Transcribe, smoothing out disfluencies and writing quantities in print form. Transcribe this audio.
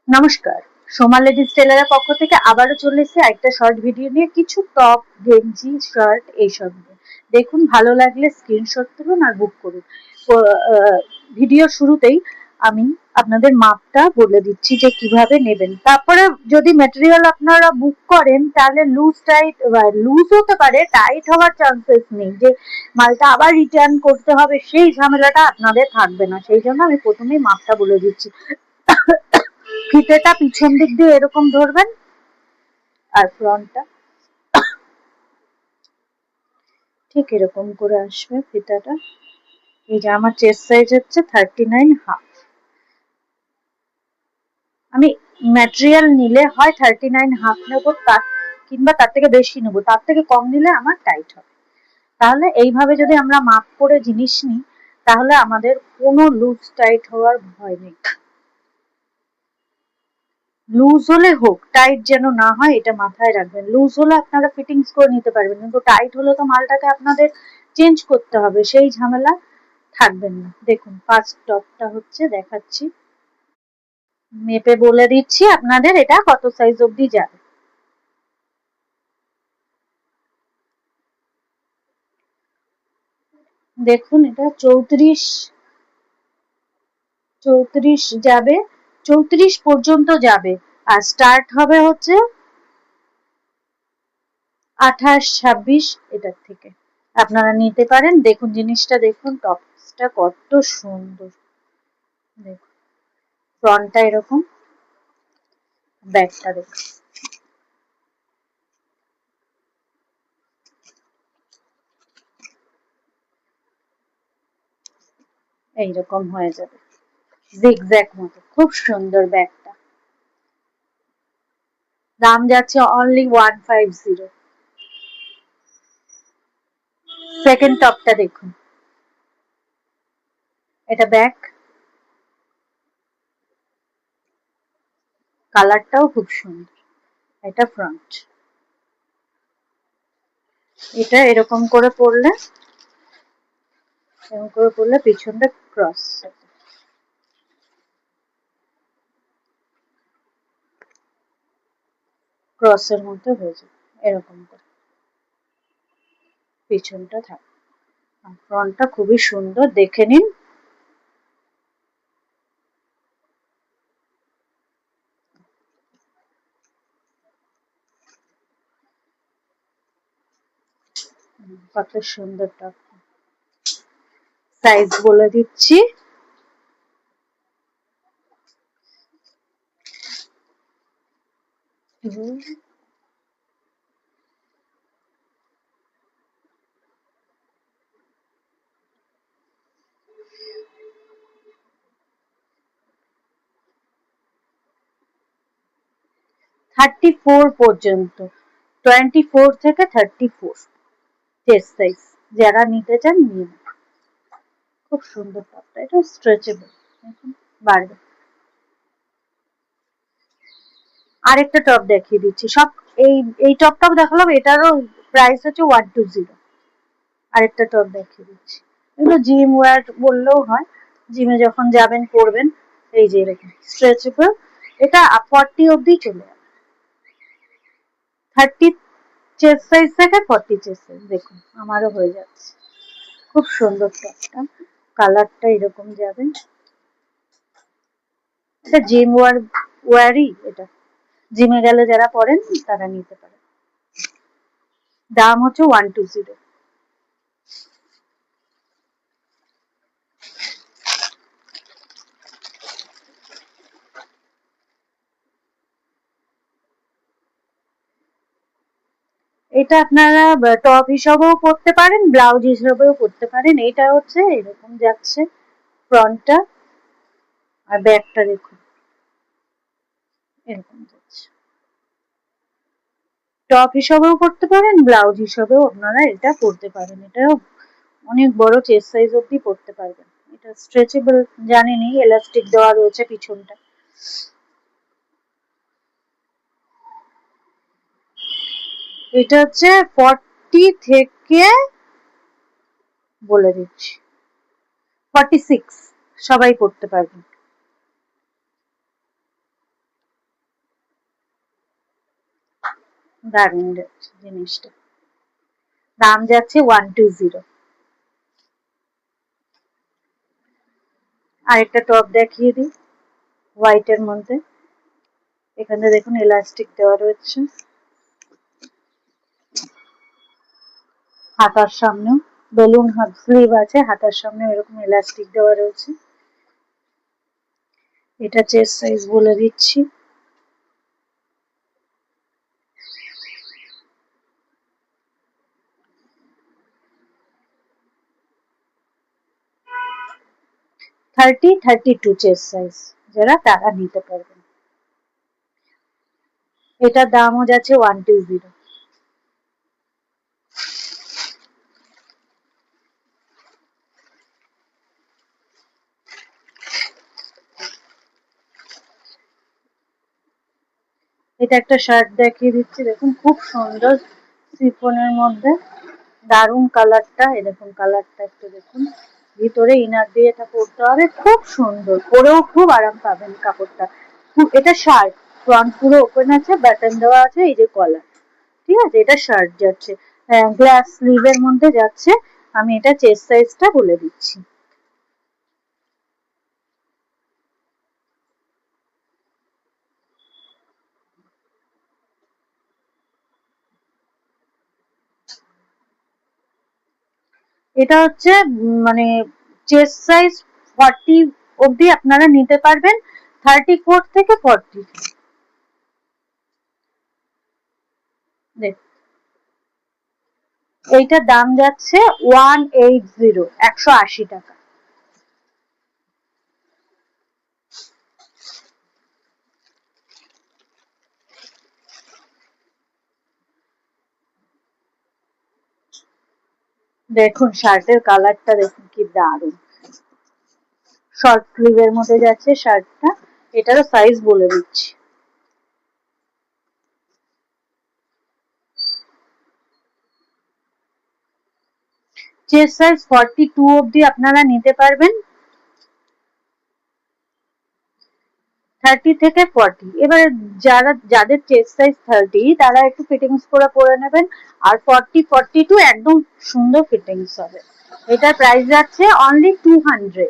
নমস্কার, সোমা লেডিস টেলারের পক্ষ থেকে আবারও চলে এসেছি একটা শর্ট ভিডিও নিয়ে। কিছু টপ, গেঞ্জি, শার্ট এইসব নিয়ে। দেখুন, ভালো লাগলে স্ক্রিনশট তুলুন আর বুক করুন। ভিডিওর শুরুতেই আমি আপনাদের মাপটা বলে দিচ্ছি যে কিভাবে নেবেন। তারপরে যদি ম্যাটেরিয়াল আপনারা বুক করেন তাহলে লুজ হতে পারে, টাইট হওয়ার চান্সেস নেই যে মালটা আবার রিটার্ন করতে হবে, সেই ঝামেলাটা আপনাদের থাকবে না। সেই জন্য আমি প্রথমেই মাপটা বলে দিচ্ছি। ফিতেটা পিছন দিক দিয়ে এরকম ধরবেন, আর ফ্রন্টটা ঠিক এরকম করে আসবে ফিতাটা। এই যে আমার চেস্ট সাইজ হচ্ছে 39.5। আমি ম্যাটেরিয়াল নিলে হয় 39.5 নেবো, কিংবা তার থেকে বেশি নেবো। তার থেকে কম নিলে আমার টাইট হবে। তাহলে এইভাবে যদি আমরা মাপ করে জিনিস নিই তাহলে আমাদের কোনো লুজ টাইট হওয়ার ভয় নেই। লুজ হলে হোক, টাইট যেন না হয় এটা মাথায় রাখবেন। লুজ হলে আপনারা ফিটিংস করে নিতে পারবেন, কিন্তু টাইট হলে তো মালটাকে আপনাদের চেঞ্জ করতে হবে, সেই ঝামেলা থাকবেন না। দেখুন, ফার্স্ট টপটা হচ্ছে দেখাচ্ছি, মেপে বলে দিচ্ছি আপনাদের এটা কত সাইজ অবধি যাবে। দেখুন, এটা 34 যাবে, 34 পর্যন্ত যাবে। আর স্টার্ট হবে হচ্ছে 28, 26 এটার থেকে আপনারা নিতে পারেন। দেখুন জিনিসটা, দেখুন টপসটা কত সুন্দর। দেখুন ফ্রন্টটা এরকম, ব্যাকটা দেখুন। এইরকম হয়ে যাবে জিগজ্যাগ মতো, খুব সুন্দর ব্যাগটা। দাম যাচ্ছে অনলি 150। সেকেন্ড টপটা দেখুন, এটা ব্যাক, কালারটাও খুব সুন্দর। এটা ফ্রন্ট। এটা এরকম করে পরলে, এরকম করে পরলে পিছনটা ক্রস, ক্রসের মতো হয়ে যাবে এরকম করে, পিছনটা থাকে। ফ্রন্টটা খুবই সুন্দর, দেখে নিন। কত সুন্দর টপ। সাইজ বলে দিচ্ছি, হুম, 34 পর্যন্ত, 24 থেকে 34 চেস্ট সাইজ। যারা নিতে চান নিয়ে নেন। খুব সুন্দর টপটা, এটা স্ট্রেচেবল, দেখুন বাড়বে। আরেকটা টপ দেখিয়ে দিচ্ছি। সব এই এই টপটাও দেখালাম, এটারও প্রাইস হচ্ছে 120। আরেকটা টপ দেখিয়ে দিচ্ছি, এগুলো জিম ওয়্যার বললেও হয়, জিমে যখন যাবেন পরবেন। এই যে এরকম স্ট্রেচেবল, এটা 40 অবধি চলে যাবে। 30 চেস্ট সাইজ থেকে 40 চেস্ট সাইজ, দেখুন আমারও হয়ে যাচ্ছে। খুব সুন্দর টপটা, কালারটা এরকম যাবে। এটা জিম ওয়্যারই, এটা জিমে গেলে যারা পরেন তারা নিতে পারে। দাম হচ্ছে 120। এটা আপনারা টপ হিসাবেও পরতে পারেন, ব্লাউজ হিসাবেও পরতে পারেন। এটা হচ্ছে এরকম যাচ্ছে ফ্রন্টটা, আর ব্যাকটা দেখুন এরকম যাচ্ছে। টপ হিসাবেও পরতে পারেন, ব্লাউজ হিসাবেও আপনারা এটা পরতে পারেন। এটাও অনেক বড় চেস্ট সাইজ অব্দি পরতে পারবেন। এটা স্ট্রেচেবল, জানেনই, এলাস্টিক দেওয়া রয়েছে পিছনটা। এটা হচ্ছে 40 থেকে, বলে দিচ্ছি, 46 সবাই পরতে পারবেন। দারুণ যাচ্ছে জিনিসটা। দাম যাচ্ছে 120। আরেকটা টপ দেখিয়ে দিই হোয়াইটের মধ্যে। এখানে দেখুন এলাস্টিক দেওয়া রয়েছে, হাতার সামনেও বেলুন হাত স্লিভ আছে, হাতার সামনে এরকম এলাস্টিক দেওয়া রয়েছে। এটা চেস্ট সাইজ বলে দিচ্ছি, থার্টি 32 চেস্ট সাইজ, যারা তারা নিতে পারবেন। এটার দামও যাচ্ছে 120। এটা একটা শার্ট দেখিয়ে দিচ্ছি, দেখুন খুব সুন্দর সিফনের মধ্যে, দারুন কালারটা। এরকম কালারটা একটু দেখুন, ভিতরে ইনার দিয়ে এটা পরতে হবে, খুব সুন্দর, পরেও খুব আরাম পাবেন কাপড়টা। এটা শার্ট, ফ্রন্ট পুরো ওপেন আছে, বাটন দেওয়া আছে, এই যে কলার, ঠিক আছে। এটা শার্ট যাচ্ছে, গ্লাস স্লিভের মধ্যে যাচ্ছে। আমি এটা চেস্ট সাইজটা বলে দিচ্ছি, এটা হচ্ছে মানে চেস্ট সাইজ 40 অবধি আপনারা নিতে পারবেন, 34 থেকে 40। এইটার দাম যাচ্ছে 180, 180 টাকা। দেখুন শার্টের কালারটা দেখুন কি দারুন, শর্ট স্লিভের মধ্যে যাচ্ছে শার্টটা। এটারও সাইজ বলে দিচ্ছি, চেস্ট সাইজ 42 অবধি আপনারা নিতে পারবেন, 30 থেকে 40। এবার যাদের চেস্ট সাইজ 30 তারা একটু ফিটিংস করে পরে নেবেন, আর 40 42 একদম সুন্দর ফিটিংস হবে। এটার প্রাইস যাচ্ছে অনলি 200।